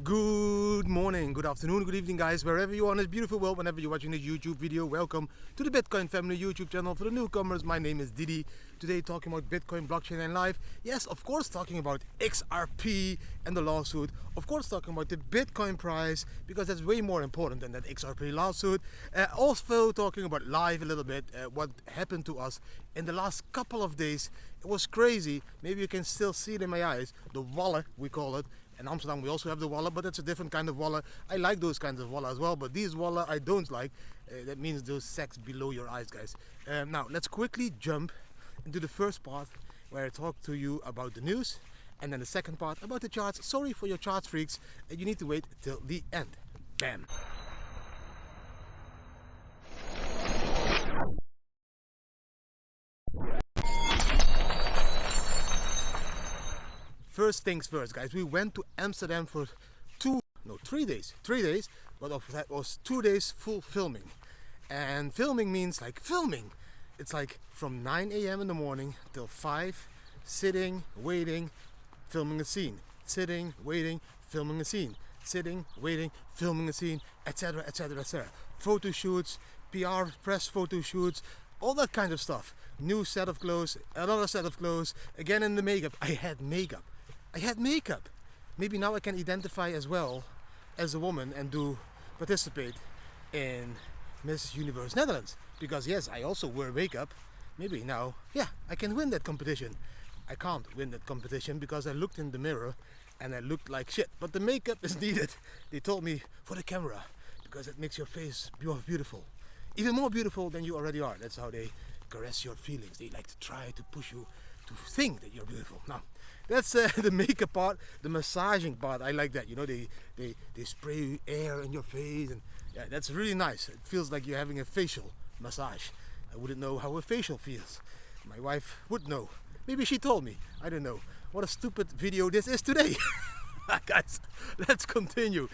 Good morning, good afternoon, good evening guys, wherever you are in this beautiful world, whenever you're watching this YouTube video. Welcome to the Bitcoin Family YouTube channel. For the newcomers, my name is Didi. Today talking about Bitcoin, blockchain and life. Yes, of course talking about XRP and the lawsuit. Of course talking about the Bitcoin price, because that's way more important than that XRP lawsuit. Also talking about life a little bit, what happened to us in the last couple of days. It was crazy. Maybe you can still see it in my eyes. The wallet, we call it. In Amsterdam we also have the wallet, but it's a different kind of wallet. I like those kinds of wallet as well, but these wallet I don't like. That means those sacks below your eyes, guys. Now let's quickly jump into the first part where I talk to you about the news, and then the second part about the charts. Sorry for your charts freaks, you need to wait till the end. Bam! First things first, guys. We went to Amsterdam for 3 days, but of that was 2 days full filming. And filming means like filming. It's like from 9 a.m. in the morning till 5, sitting, waiting, filming a scene, sitting, waiting, filming a scene, sitting, waiting, filming a scene, etc, etc, etc. Photo shoots, PR, press photo shoots, all that kind of stuff. New set of clothes, another set of clothes, again in the makeup. I had makeup. Maybe now I can identify as well as a woman and participate in Miss Universe Netherlands. Because yes, I also wear makeup. Maybe now, yeah, I can win that competition. I can't win that competition because I looked in the mirror and I looked like shit. But the makeup is needed. They told me for the camera, because it makes your face more beautiful. Even more beautiful than you already are. That's how they caress your feelings. They like to try to push you to think that you're beautiful. Now, that's the makeup part. The massaging part, I like that. You know, they spray air in your face, and yeah, that's really nice. It feels like you're having a facial massage. I wouldn't know how a facial feels. My wife would know. Maybe she told me. I don't know. What a stupid video this is today. Guys, let's continue.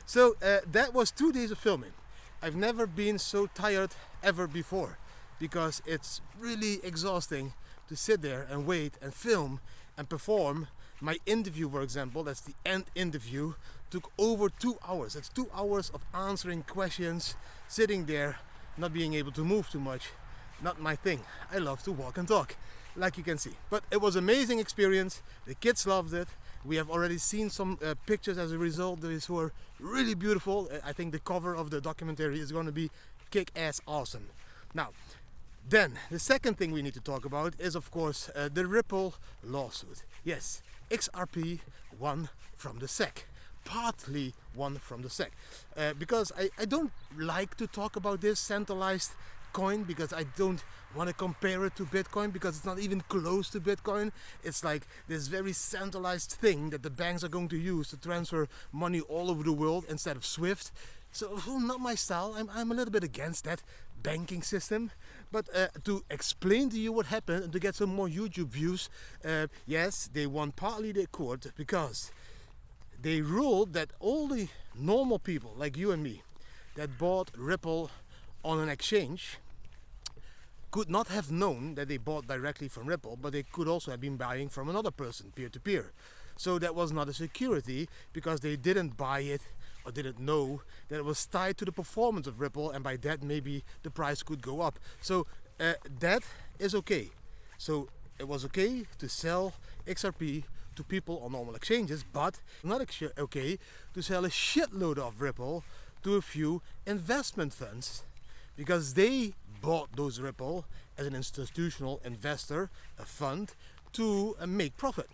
So that was 2 days of filming. I've never been so tired ever before, because it's really exhausting to sit there and wait and film and perform. My interview, for example, that's the end interview, took over 2 hours. That's 2 hours of answering questions, sitting there, not being able to move too much. Not my thing. I love to walk and talk, like you can see. But it was an amazing experience. The kids loved it. We have already seen some pictures as a result. These were really beautiful. I think the cover of the documentary is going to be kick-ass awesome. Now, then, the second thing we need to talk about is, of course, the Ripple lawsuit. Yes, XRP won from the SEC. Partly won from the SEC. Because I don't like to talk about this centralized coin, because I don't want to compare it to Bitcoin, because it's not even close to Bitcoin. It's like this very centralized thing that the banks are going to use to transfer money all over the world instead of SWIFT. So, not my style. I'm a little bit against that banking system. But to explain to you what happened and to get some more YouTube views, yes, they won partly the court because they ruled that all the normal people like you and me that bought Ripple on an exchange could not have known that they bought directly from Ripple, but they could also have been buying from another person, peer-to-peer. So that was not a security, because they didn't buy it or didn't know that it was tied to the performance of Ripple, and by that maybe the price could go up. So that is okay. So it was okay to sell XRP to people on normal exchanges, but not okay to sell a shitload of Ripple to a few investment funds, because they bought those Ripple as an institutional investor, a fund, to make profit.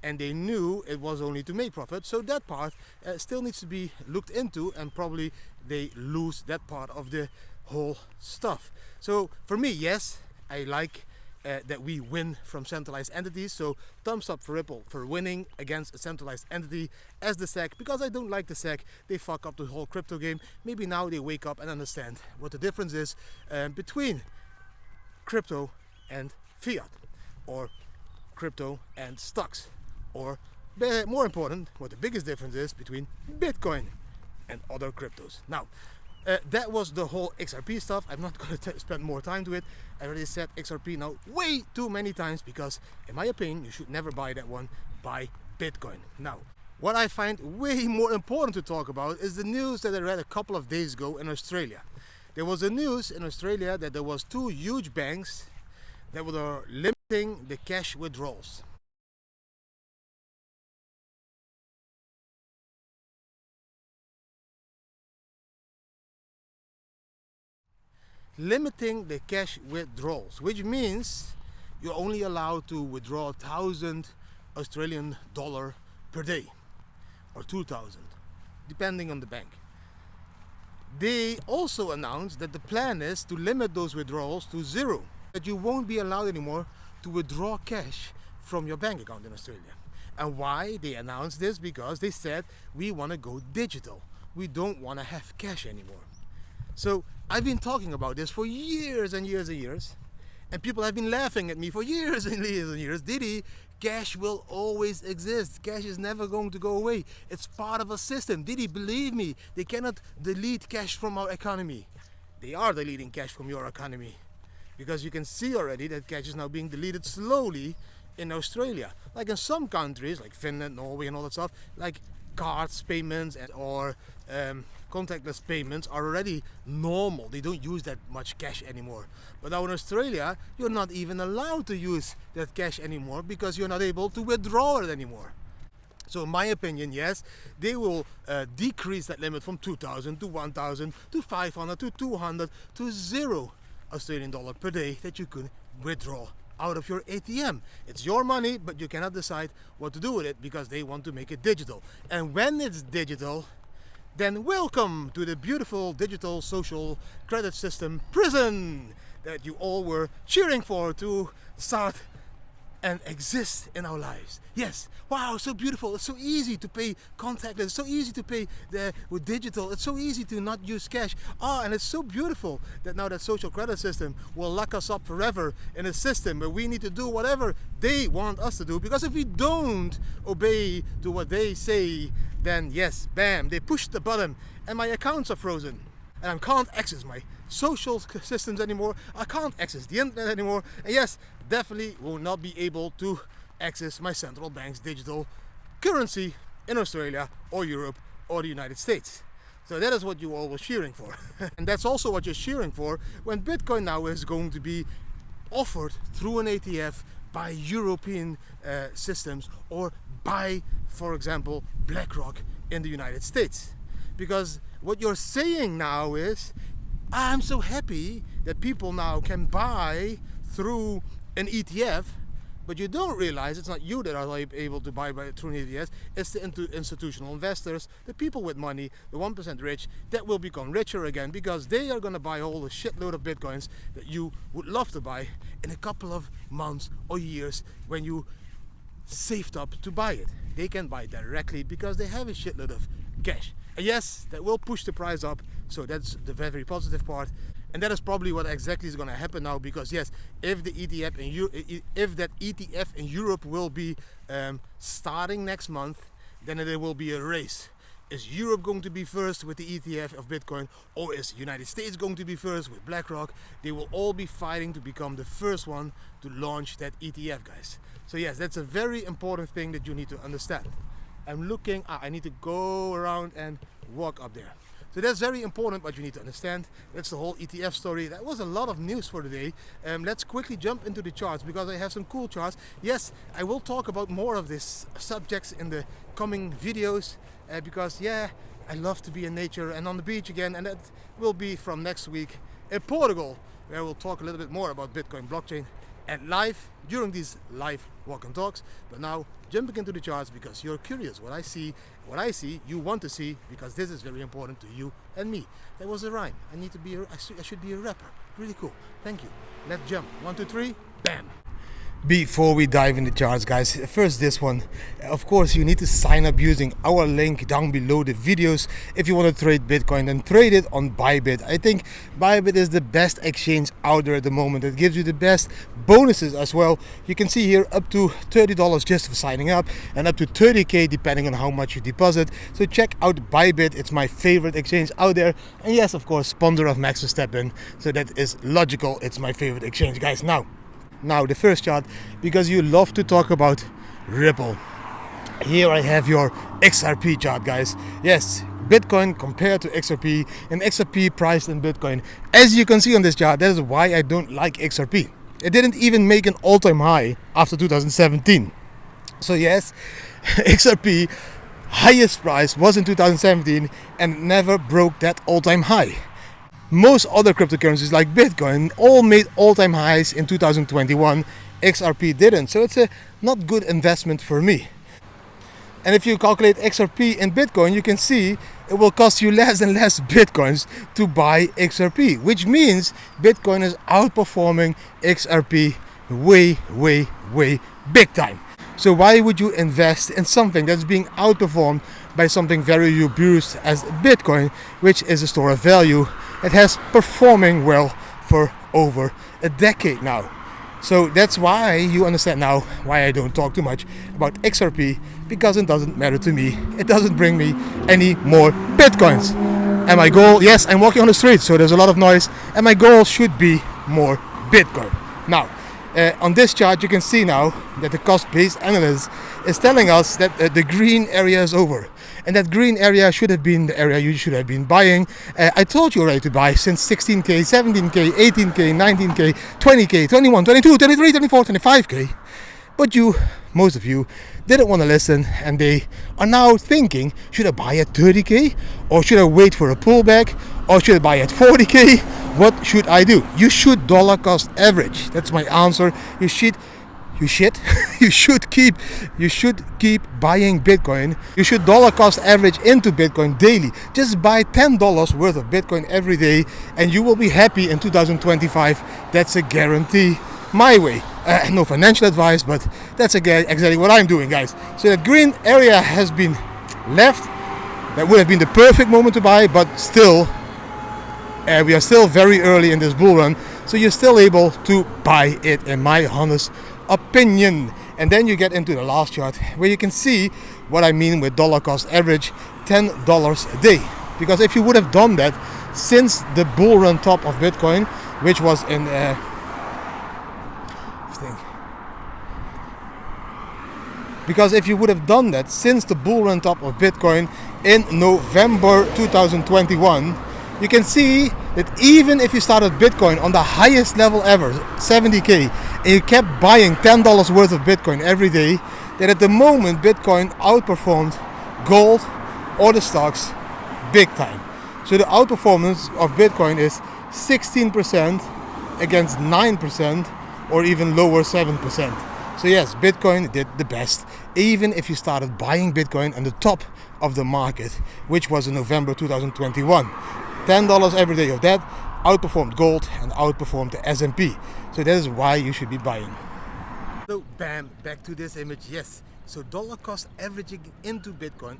And they knew it was only to make profit, so that part still needs to be looked into, and probably they lose that part of the whole stuff. So for me, yes, I like that we win from centralized entities. So thumbs up for Ripple for winning against a centralized entity as the SEC, because I don't like the SEC. They fuck up the whole crypto game. Maybe now they wake up and understand what the difference is between crypto and fiat, or crypto and stocks, or more important, what the biggest difference is between Bitcoin and other cryptos. Now, that was the whole XRP stuff. I'm not going to spend more time to it. I already said XRP now way too many times, because in my opinion you should never buy that one. Buy Bitcoin. Now, What I find way more important to talk about is the news that I read a couple of days ago in Australia. There was a news in Australia that there was 2 huge banks that were limiting the cash withdrawals. Limiting the cash withdrawals, which means you're only allowed to withdraw 1,000 Australian dollar per day, or 2,000, depending on the bank. They also announced that the plan is to limit those withdrawals to 0, that you won't be allowed anymore to withdraw cash from your bank account in Australia. And why they announced this? Because they said we want to go digital. We don't want to have cash anymore. So I've been talking about this for years and years and years, and people have been laughing at me for years and years and years. Diddy, cash will always exist. Cash is never going to go away. It's part of a system. Diddy, believe me, they cannot delete cash from our economy. They are deleting cash from your economy, because you can see already that cash is now being deleted slowly in Australia. Like in some countries, like Finland, Norway and all that stuff, like cards payments or contactless payments are already normal. They don't use that much cash anymore. But now in Australia, you're not even allowed to use that cash anymore because you're not able to withdraw it anymore. So in my opinion, yes, they will decrease that limit from 2,000 to 1,000 to 500 to 200 to 0 Australian dollar per day that you could withdraw out of your ATM. It's your money, but you cannot decide what to do with it because they want to make it digital. And when it's digital, then welcome to the beautiful digital social credit system prison that you all were cheering for to start and exist in our lives. Yes, wow, so beautiful. It's so easy to pay contactless. It's so easy to pay with digital. It's so easy to not use cash. And it's so beautiful that now that social credit system will lock us up forever in a system where we need to do whatever they want us to do, because if we don't obey to what they say, then yes, bam, they push the button and my accounts are frozen and I can't access my social systems anymore. I can't access the internet anymore. And yes, definitely will not be able to access my central bank's digital currency in Australia or Europe or the United States. So that is what you all were cheering for. And that's also what you're cheering for when Bitcoin now is going to be offered through an ETF by European systems or by, for example, BlackRock in the United States. Because what you're saying now is, I'm so happy that people now can buy through an ETF, but you don't realize it's not you that are able to buy through an ETF. It's the institutional investors, the people with money, the 1% rich, that will become richer again because they are going to buy all the shitload of Bitcoins that you would love to buy in a couple of months or years when you saved up to buy it. They can buy directly because they have a shitload of cash. And yes, that will push the price up, so that's the very positive part. And that is probably what exactly is going to happen now, because yes, if the ETF if that ETF in Europe will be starting next month, then there will be a race. Is Europe going to be first with the ETF of Bitcoin, or is the United States going to be first with BlackRock? They will all be fighting to become the first one to launch that ETF, guys. So yes, that's a very important thing that you need to understand. I'm looking, I need to go around and walk up there. So that's very important what you need to understand. That's the whole ETF story. That was a lot of news for today. Let's quickly jump into the charts because I have some cool charts. Yes, I will talk about more of these subjects in the coming videos because yeah, I love to be in nature and on the beach again, and that will be from next week in Portugal, where we'll talk a little bit more about Bitcoin blockchain and live during these live walk and talks. But now jumping into the charts because you're curious what I see, you want to see, because this is very important to you and me. That was a rhyme. I should be a rapper. Really cool. Thank you. Let's jump. 1, 2, 3. Bam. Before we dive in the charts, guys, first this one. Of course, you need to sign up using our link down below the videos. If you want to trade Bitcoin, then trade it on Bybit. I think Bybit is the best exchange out there at the moment. It gives you the best bonuses as well. You can see here up to $30 just for signing up, and up to 30k depending on how much you deposit. So check out Bybit. It's my favorite exchange out there. And yes, of course, sponsor of Max Verstappen. So that is logical. It's my favorite exchange, guys. Now the first chart, because you love to talk about Ripple. Here I have your XRP chart, guys. Yes, Bitcoin compared to XRP and XRP priced in Bitcoin. As you can see on this chart, that is why I don't like XRP. It didn't even make an all-time high after 2017. So yes, XRP highest price was in 2017 and never broke that all-time high. Most other cryptocurrencies like Bitcoin all made all-time highs in 2021. XRP didn't, so it's a not good investment for me. And if you calculate XRP in Bitcoin, you can see it will cost you less and less Bitcoins to buy XRP, which means Bitcoin is outperforming XRP way big time. So why would you invest in something that's being outperformed by something very robust as Bitcoin, which is a store of value? It has performing well for over a decade now. So that's why you understand now why I don't talk too much about XRP, because it doesn't matter to me. It doesn't bring me any more Bitcoins. And my goal, yes, I'm walking on the street, so there's a lot of noise, and my goal should be more Bitcoin. Now, on this chart you can see now that the cost-based analyst is telling us that the green area is over. And that green area should have been the area you should have been buying. I told you already to buy since 16K, 17K, 18K, 19K, 20K, 21, 22, 23, 24, 25K. But you, most of you, didn't want to listen, and they are now thinking, should I buy at 30K? Or should I wait for a pullback? Or should I buy at 40K? What should I do? You should dollar cost average. That's my answer. You should keep buying Bitcoin. You should dollar cost average into Bitcoin daily. Just buy $10 worth of Bitcoin every day and you will be happy in 2025. That's a guarantee. My way. No financial advice, but that's exactly what I'm doing, guys. So that green area has been left. That would have been the perfect moment to buy, but still, we are still very early in this bull run. So you're still able to buy it, in my honest opinion. And then you get into the last chart where you can see what I mean with dollar cost average, $10 a day. Because if you would have done that since the bull run top of Bitcoin, which was in because if you would have done that since the bull run top of Bitcoin in November 2021, you can see that even if you started Bitcoin on the highest level ever, 70K, and you kept buying $10 worth of Bitcoin every day, that at the moment Bitcoin outperformed gold or the stocks big time. So the outperformance of Bitcoin is 16% against 9% or even lower 7%. So yes, Bitcoin did the best, even if you started buying Bitcoin on the top of the market, which was in November 2021. $10 every day of that outperformed gold and outperformed the S&P. So that is why you should be buying. So bam, back to this image. Yes, so dollar cost averaging into Bitcoin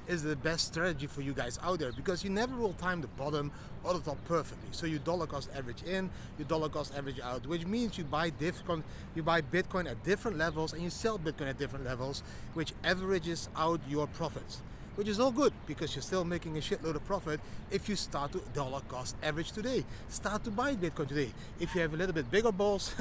is the best strategy for you guys out there, because you never will time the bottom or the top perfectly. So you dollar cost average in, you dollar cost average out, which means you buy Bitcoin at different levels and you sell Bitcoin at different levels, which averages out your profits. Which is all good, because you're still making a shitload of profit if you start to dollar cost average today. Start to buy Bitcoin today. If you have a little bit bigger balls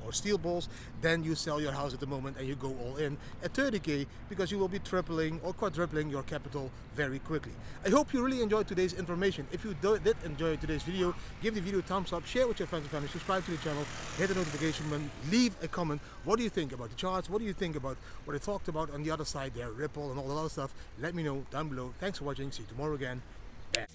or steel balls, then you sell your house at the moment and you go all in at 30K, because you will be tripling or quadrupling your capital very quickly. I hope you really enjoyed today's information. If you did enjoy today's video, give the video a thumbs up, share with your friends and family, subscribe to the channel, hit the notification button, leave a comment. What do you think about the charts? What do you think about what I talked about on the other side there, Ripple and all that other stuff? Let me know down below. Thanks for watching. See you tomorrow again. Bye.